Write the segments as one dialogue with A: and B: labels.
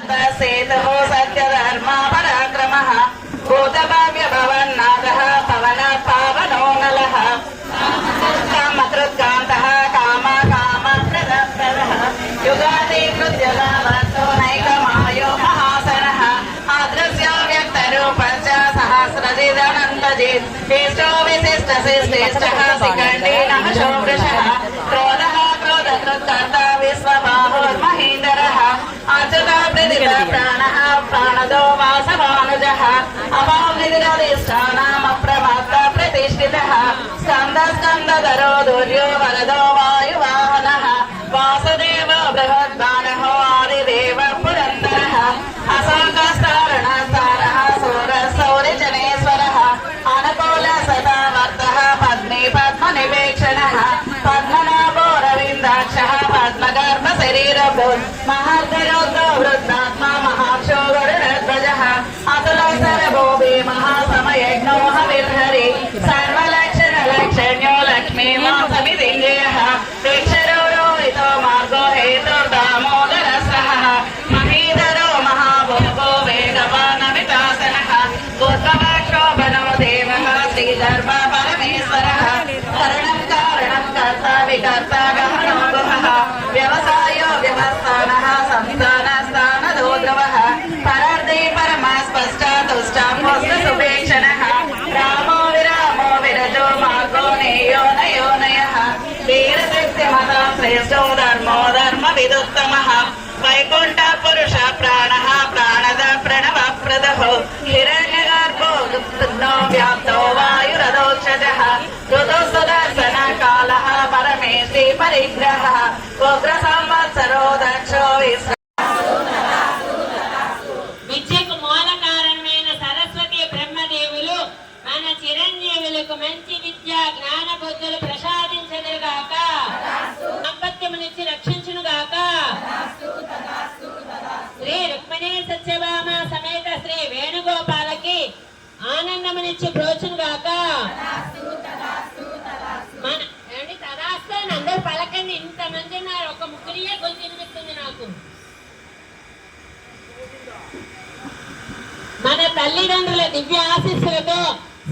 A: सेतुः सत्यधर्मा पराक्रमः भूतभाव्य भवन्नाथः पवन पावनो नलः कामकृत्कान्तः काम कामप्रदः युगादि कृत्यगावतो नैकमायो महासनः आदृश्यो व्यक्तरूपश्च सहस्रजिदनन्तजित् विष्टो विशिष्टशिष्टेष्टः शिखण्डिनः शोभृशः क्रोधः क्रोधकृत्कर्ता विश्वबाहुर्महीधरः अच्युतः प्रतिदिनप्राणः प्राणदो वासवानुजः अपावनिधिरधिष्ठानमप्रमत्तः प्रतिष्ठितः स्कन्दस्कन्दधरो दुर्यो वरदो वायुवाहनः वासुदेवो बृहद्बाणो आदिदेव पुरन्दरः असाकस्तारणस्तारः सूरसौरिजनेश्वरः अनुकूलसदावर्तः पद्मे पद्मनिवेक्षणः पद्मनाभोरविन्दाक्षः पद्मगर्भशरीरभूत् महर्षिरुद्रो वृद्धात्मा महाक्षो गरुडध्वजः अतुलसरभूभि महासमयज्ञो हविर्हरि सर्वलक्षणलक्षण्यो लक्ष्मीवासमितिञ्जयः वीक्षरो रोहितो मार्गो हेतुर्दामोदरसः महीधरो महाभोगो वेगवानमितासनः पूर्ववाक्षोभनो देवः श्रीधर्म परमेश्वरः करणं कारणं कर्ता विकर्ता गहनो गुहः व्यवसायो व्यवस्थानः संस्थानस्थानदो ध्रुवः परार्धे परमस्पष्टा तुष्टापोष्टसुपेक्षणः रामो विरामो विरजो मार्गो नेयो नयो नयः वीरशक्तिमता श्रेष्ठो धर्मो धर्मविदुत्तमः वैकुण्ठ पुरुष प्राणः प्राणद प्रणवप्रदः हिरण्यगर्भो दुग्धो व्याप्तो वायुरदोक्षजः ऋतु सुदर्शन कालः परमेष्टि परिग्रहः उग्र संवत्सरो दक्षो विश्व
B: విద్యకు మూల కారణమైన సరస్వతి బ్రహ్మదేవులు మన చిరంజీవులకు మంచి విద్య జ్ఞాన బుద్ధులు ప్రసాదించదురుగాక సంపత్తిమునిచ్చి రక్షించునుగాక శ్రీ రుక్మిణీ సత్యభామ సమేత శ్రీ వేణుగోపాలకి ఆనందమునిచ్చి ప్రోచునుగాక మన తదాస్తు అందరూ పలకండి. ఇంతమంది ఉన్నారు, ఒక ముగ్గురియే గొంతు వినిపిస్తుంది నాకు. మన తల్లిదండ్రుల దివ్య ఆశీస్సులతో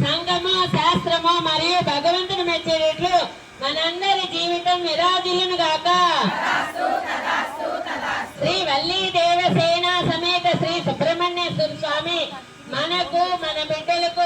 B: సంఘము శాస్త్రము మరియు భగవంతుని మెచ్చేట్లు మనందరి జీవితం విరాజిల్లును గాక. శ్రీ వల్లీ దేవసేన సమేత శ్రీ సుబ్రహ్మణ్యేశ్వర స్వామి మనకు మన బిడ్డలకు